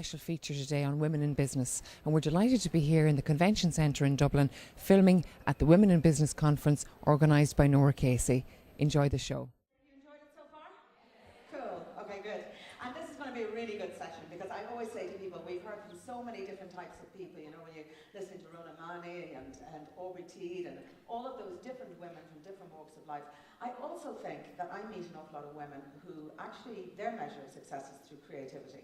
special feature today on women in business, and we're delighted to be here in the Convention Centre in Dublin, filming at the Women in Business Conference organised by Nora Casey. Enjoy the show. You enjoyed it so far? Cool. Okay, good. And this is going to be a really good session because I always say to people, we've heard from so many different types of people, you know, when you listen to Rona Mani and Aubrey Teed and all of those different women from different walks of life. I also think that I meet an awful lot of women who actually, their measure of success is through creativity.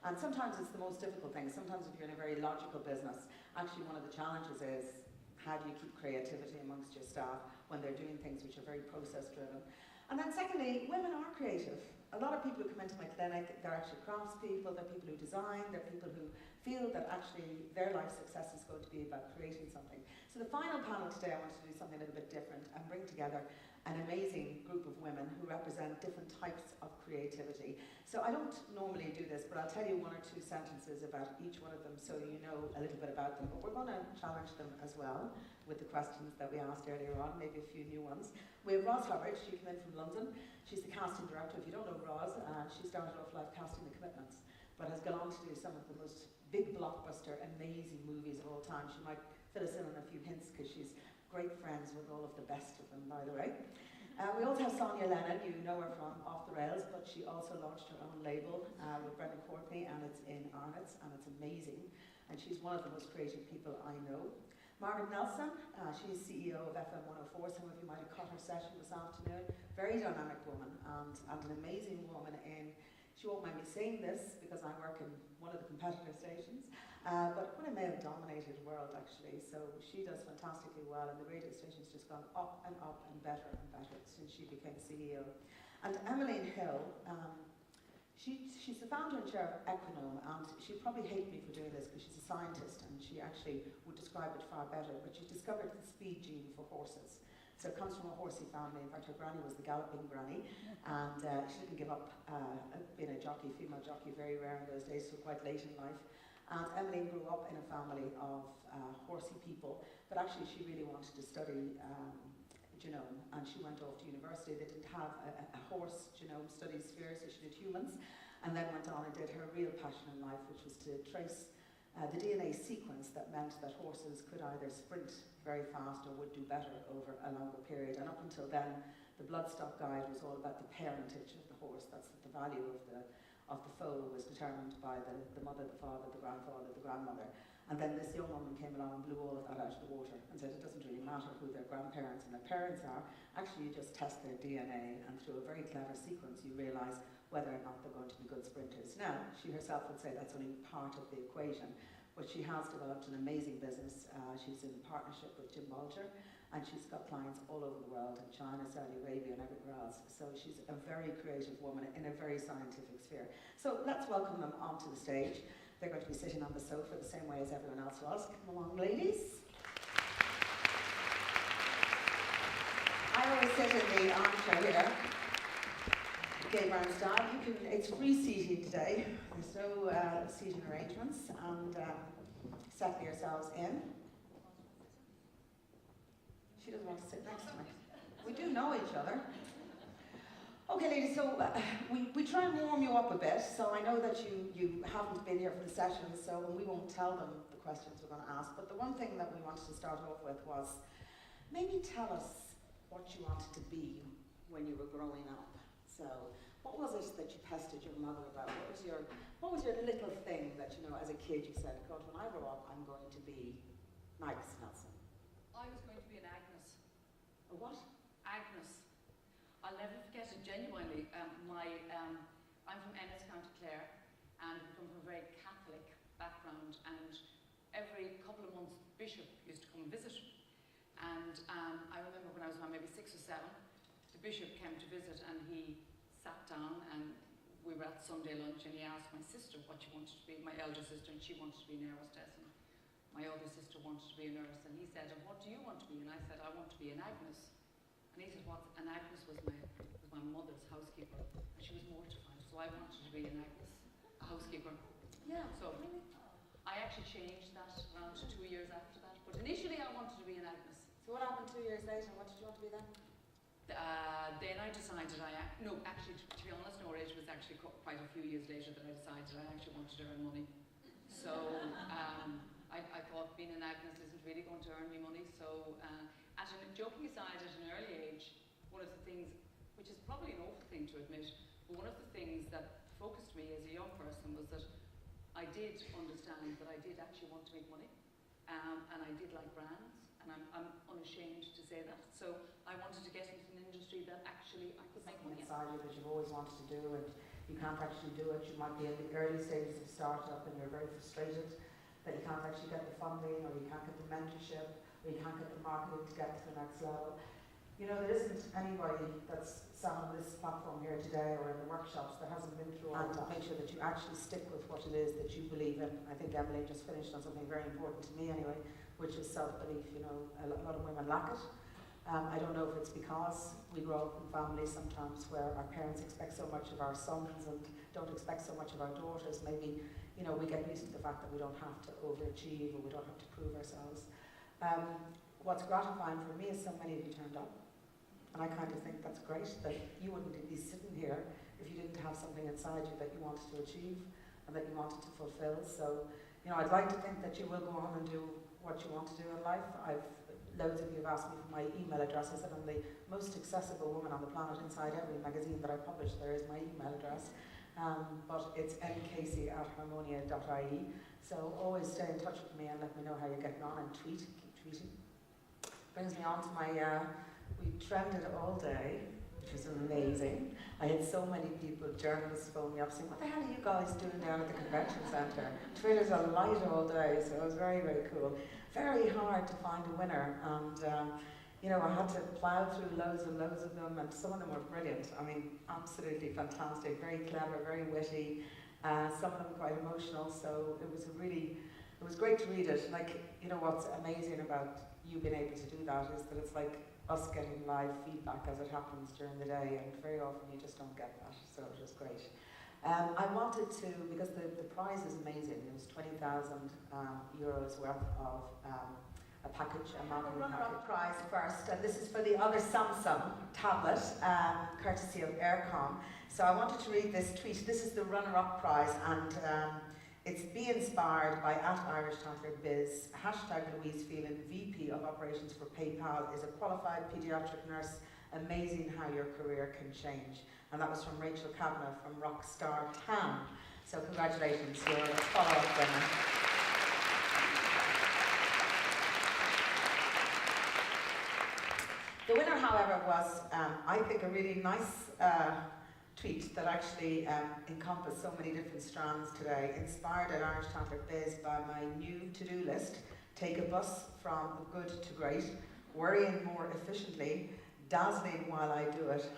And sometimes it's the most difficult thing. Sometimes if you're in a very logical business, actually one of the challenges is how do you keep creativity amongst your staff when they're doing things which are very process driven. And then secondly, women are creative. A lot of people who come into my clinic, they're actually craftspeople, they're people who design, they're people who feel that actually their life success is going to be about creating something. So the final panel today, I wanted to do something a little bit different and bring together an amazing group of women who represent different types of creativity. So I don't normally do this, but I'll tell you one or two sentences about each one of them so you know a little bit about them. But we're going to challenge them as well with the questions that we asked earlier on, maybe a few new ones. We have Ros Hubbard. She came in from London. She's the casting director. If you don't know Ros, she started off life casting The Commitments, but has gone on to do some of the most big blockbuster, amazing movies of all time. She might fill us in on a few hints because she's great friends with all of the best of them, by the way. We also have Sonia Lennon. You know her from Off the Rails, but she also launched her own label with Brendan Courtney, and it's in Arnott's, and it's amazing. And she's one of the most creative people I know. Margaret Nelson, she's CEO of FM 104. Some of you might have caught her session this afternoon. Very dynamic woman and an amazing woman she won't mind me saying this because I work in one of the competitor stations, but quite a male-dominated world actually, so she does fantastically well, and the radio station's just gone up and better since she became CEO. And Emmeline Hill, she's the founder and chair of Equinome, and she'd probably hate me for doing this because she's a scientist and she actually would describe it far better, but she discovered the speed gene for horses. So it comes from a horsey family. In fact, her granny was the galloping granny, and she didn't give up being a jockey, female jockey, very rare in those days, so quite late in life. And Emily grew up in a family of horsey people, but actually she really wanted to study genome, and she went off to university. They didn't have a horse genome studies sphere, so she did humans, and then went on and did her real passion in life, which was to trace the DNA sequence that meant that horses could either sprint very fast or would do better over a longer period. And up until then, the bloodstock guide was all about the parentage of the horse. That's the value of the foal was determined by the mother, the father, the grandfather, the grandmother. And then this young woman came along and blew all of that out of the water and said it doesn't really matter who their grandparents and their parents are. Actually, you just test their DNA, and through a very clever sequence, you realise whether or not they're going to be good sprinters. Now, she herself would say that's only part of the equation, but she has developed an amazing business. She's in partnership with Jim Bolger, and she's got clients all over the world, in China, Saudi Arabia, and everywhere else. So she's a very creative woman in a very scientific sphere. So let's welcome them onto the stage. They're going to be sitting on the sofa the same way as everyone else was. Come along, ladies. I always sit in the armchair here. Game round style. It's free seating today. There's no seating arrangements, and settle yourselves in. She doesn't want to sit next to me. We do know each other. Okay, ladies, so we try and warm you up a bit. So I know that you haven't been here for the session, so we won't tell them the questions we're going to ask. But the one thing that we wanted to start off with was maybe tell us what you wanted to be when you were growing up. So, what was it that you pestered your mother about? What was your little thing that, you know, as a kid you said, God, when I grow up, I'm going to be Max Nelson? I was going to be an Agnes. A what? Agnes. I'll never forget it, genuinely. I'm from Ennis, County Clare, and come from a very Catholic background, and every couple of months, Bishop used to come and visit. And I remember when I was maybe 6 or 7, the Bishop came to visit, and he sat down, and we were at Sunday lunch, and he asked my sister what she wanted to be, my elder sister, and she wanted to be an air hostess, and my other sister wanted to be a nurse, and he said, and what do you want to be? And I said, I want to be an Agnes. And he said, what? And Agnes was my mother's housekeeper, and she was mortified, so I wanted to be an Agnes, a housekeeper. Yeah. So I actually changed that around 2 years after that, but initially I wanted to be an Agnes. So what happened 2 years later? What did you want to be then? Then I decided to be honest, Nora, it was actually quite a few years later that I decided I actually wanted to earn money. So I thought being an agnes isn't really going to earn me money. So joking aside, at an early age, one of the things, which is probably an awful thing to admit, but one of the things that focused me as a young person was that I did understand that I did actually want to make money, and I did like brands, and I'm unashamed to say that. So I wanted to get into an industry that actually I could make money in. Inside you that you've always wanted to do, and you can't actually do it. You might be in the early stages of startup and you're very frustrated that you can't actually get the funding, or you can't get the mentorship, or you can't get the marketing to get to the next level. You know, there isn't anybody that's sat on this platform here today or in the workshops that hasn't been through all that. Make sure that you actually stick with what it is that you believe in. I think Emily just finished on something very important to me anyway, which is self-belief. You know, a lot of women lack it. I don't know if it's because we grow up in families sometimes where our parents expect so much of our sons and don't expect so much of our daughters. Maybe, you know, we get used to the fact that we don't have to overachieve, or we don't have to prove ourselves. What's gratifying for me is so many of you turned up. And I kind of think that's great, that you wouldn't be sitting here if you didn't have something inside you that you wanted to achieve and that you wanted to fulfill. So, you know, I'd like to think that you will go on and do what you want to do in life. Loads of you have asked me for my email address. I said I'm the most accessible woman on the planet. Inside every magazine that I publish, there is my email address. But it's mcasey@harmonia.ie. So always stay in touch with me and let me know how you're getting on, and keep tweeting. Brings me on to my, we trended all day, which was amazing. I had so many people, journalists phone me up saying, what the hell are you guys doing down at the convention centre? Twitter's alight all day, so it was very, very cool. Very hard to find a winner, and you know, I had to plough through loads and loads of them, and some of them were brilliant. I mean, absolutely fantastic, very clever, very witty, some of them quite emotional, so it was great to read it. Like, you know, what's amazing about you being able to do that is that it's like us getting live feedback as it happens during the day, and very often you just don't get that, so it was great. I wanted to, because the prize is amazing, it was 20,000 euros worth of a package, a marketing package. Prize first, and this is for the other Samsung tablet, courtesy of Aircom. So I wanted to read this tweet. This is the runner-up prize, and it's Be Inspired by @IrishTatlerBiz. #Louise Phelan, VP of Operations for PayPal, is a qualified pediatric nurse. Amazing how your career can change. And that was from Rachel Kavanagh from Rockstar Town. So congratulations, you're a follow-up winner. The winner, however, was, I think, a really nice tweet that actually encompassed so many different strands today. Inspired at IrishTatlerBiz by my new to-do list. Take a bus from good to great. Worrying more efficiently. Dazzling while I do it.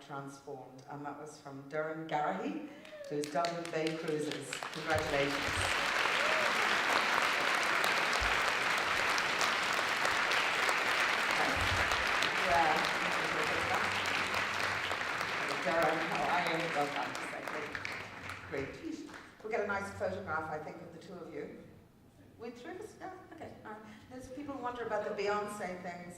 #transformed. And that was from Durham Garahy, who's Dublin Bay Cruises. Congratulations. Durham, how are you? Well done. Great. We'll get a nice photograph, I think, of the two of you. We three of us? No? Okay, all right. There's people who wonder about the Beyonce things.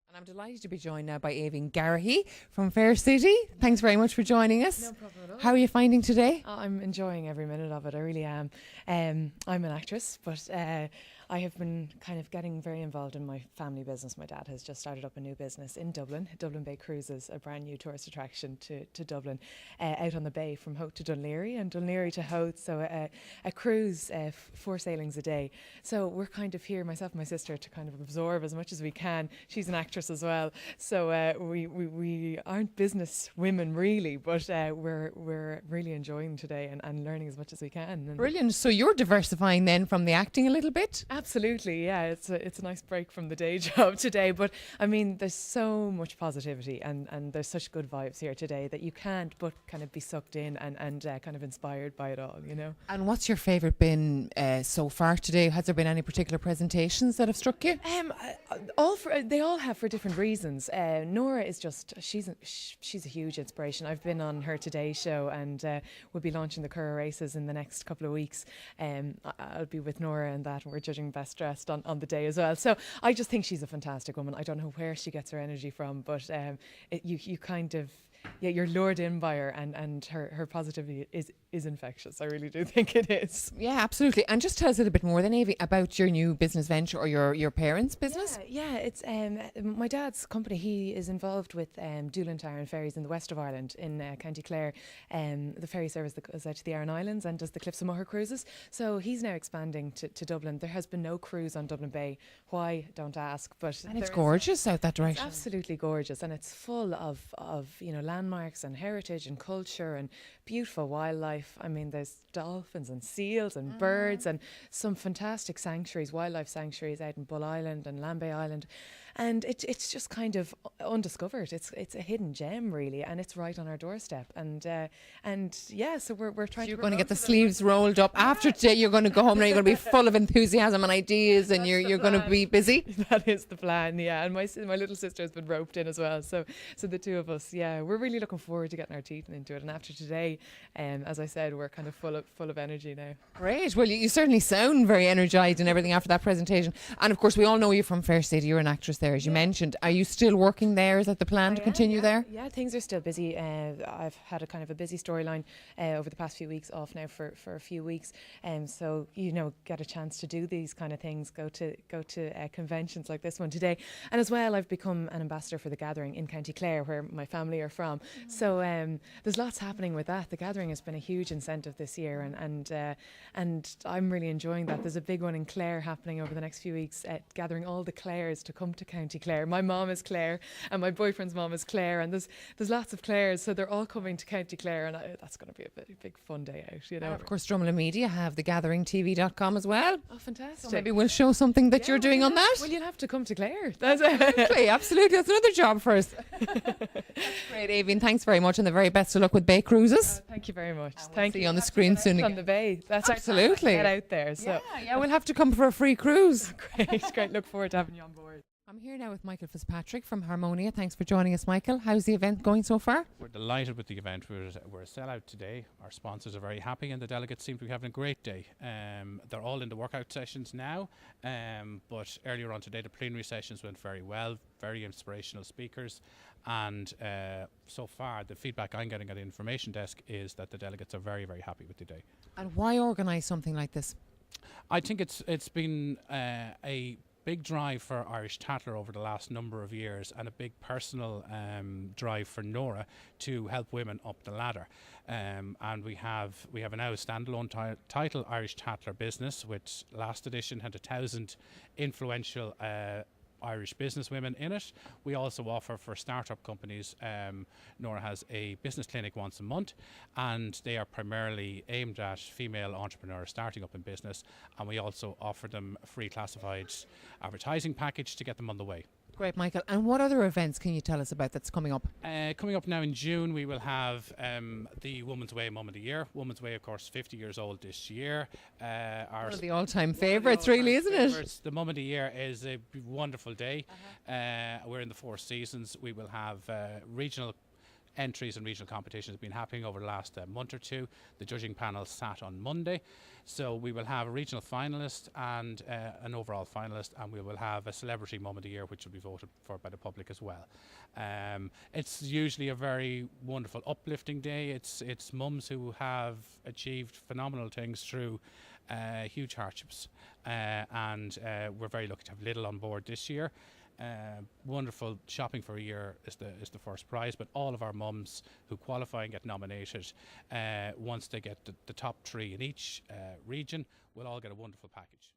And I'm delighted to be joined now by Aoibhinn Garahy from Fair City. Thanks very much for joining us. No problem at all. How are you finding today? I'm enjoying every minute of it, I really am. I'm an actress, but I have been kind of getting very involved in my family business. My dad has just started up a new business in Dublin, Dublin Bay Cruises, a brand new tourist attraction to Dublin, out on the bay from Howth to Dunleary and Dunleary to Howth, so a cruise, 4 sailings a day. So we're kind of here, myself and my sister, to kind of absorb as much as we can. She's an actress as well, so we aren't business women really, but we're really enjoying today and learning as much as we can. And Brilliant. So you're diversifying then from the acting a little bit? absolutely, yeah. It's a nice break from the day job today, but I mean, there's so much positivity and there's such good vibes here today that you can't but kind of be sucked in and kind of inspired by it all, you know. And what's your favourite been so far today? Has there been any particular presentations that have struck you? They all have for different reasons. Nora is just she's a huge inspiration. I've been on her Today show, and we'll be launching the Curragh races in the next couple of weeks. I'll be with Nora and that, and we're judging emerging best dressed on the day as well. So I just think she's a fantastic woman. I don't know where she gets her energy from, but you kind of, yeah, you're lured in by her, and her positivity is infectious. I really do think it is. Yeah, absolutely. And just tell us a little bit more then, Avi, about your new business venture or your parents' business. Yeah, it's my dad's company. He is involved with Dublin Tower and ferries in the west of Ireland, in County Clare, the ferry service that goes out to the Aran Islands and does the Cliffs of Moher cruises. So he's now expanding to Dublin. There has been no cruise on Dublin Bay. Why? Don't ask. But And it's gorgeous out that it's direction. absolutely gorgeous, and it's full of landmarks and heritage and culture and beautiful wildlife. I mean, there's dolphins and seals and birds and some fantastic sanctuaries, wildlife sanctuaries out in Bull Island and Lambay Island. And it's just kind of undiscovered. It's a hidden gem, really, and it's right on our doorstep. And yeah, so we're trying. You're to going to get promote the it. sleeves rolled up. After today, you're going to go home now. You're going to be full of enthusiasm and ideas, and That's you're the going to plan. be busy. That is the plan, yeah. And my little sister has been roped in as well. So the two of us, yeah, we're really looking forward to getting our teeth into it. And after today, as I said, we're kind of full of energy now. Great. Well, you certainly sound very energised and everything after that presentation. And of course, we all know you from Fair City. You're an actress there, as you mentioned. Are you still working there? Is that the plan to continue there? Yeah, things are still busy. I've had a kind of a busy storyline over the past few weeks, off now for a few weeks. So get a chance to do these kind of things. Go to conventions like this one today, and as well, I've become an ambassador for the Gathering in County Clare, where my family are from. So there's lots happening with that. The Gathering has been a huge incentive this year, and I'm really enjoying that. There's a big one in Clare happening over the next few weeks, gathering all the Clares to come to County Clare. My mom is Clare, and my boyfriend's mom is Clare, and there's lots of Clares, so they're all coming to County Clare, and that's going to be a big fun day out. And of course, Drumlin Media have thegatheringtv.com as well. Oh, fantastic! So maybe we'll show something that you're doing on that. Well, you'll have to come to Clare. Absolutely, absolutely. That's another job for us. Great, Avian. Thanks very much, and the very best of luck with Bay Cruises. Thank you very much. We'll Thank see you. you on the screen soon On again. the bay. That's Absolutely. Get out there. So Yeah, we'll have to come for a free cruise. great. Look forward to having you on board. I'm here now with Michael Fitzpatrick from Harmonia. Thanks for joining us, Michael. How's the event going so far? We're delighted with the event. We're a sellout today. Our sponsors are very happy, and the delegates seem to be having a great day. They're all in the workout sessions now, but earlier on today the plenary sessions went very well, very inspirational speakers, and so far the feedback I'm getting at the information desk is that the delegates are very, very happy with the day. And why organise something like this? I think it's been a big drive for Irish Tatler over the last number of years, and a big personal drive for Nora to help women up the ladder. And we have now a standalone title, Irish Tatler Business, which last edition had 1,000 influential Irish businesswomen in it. We also offer for startup companies. Nora has a business clinic once a month, and they are primarily aimed at female entrepreneurs starting up in business, and we also offer them a free classified advertising package to get them on the way. Great, Michael. And what other events can you tell us about that's coming up? Coming up now in June, we will have the Woman's Way Mum of the Year. Woman's Way, of course, 50 years old this year. One of the all-time favourites, really, isn't it? The Mum of the Year is a wonderful day. We're in the Four Seasons. We will have regional entries and regional competitions have been happening over the last month or two. The judging panel sat on Monday. So we will have a regional finalist and an overall finalist, and we will have a celebrity Mum of the Year, which will be voted for by the public as well. It's usually a very wonderful, uplifting day. It's mums who have achieved phenomenal things through huge hardships, and we're very lucky to have Lidl on board this year. Wonderful shopping for a year is the first prize, but all of our mums who qualify and get nominated, once they get the top three in each region, will all get a wonderful package.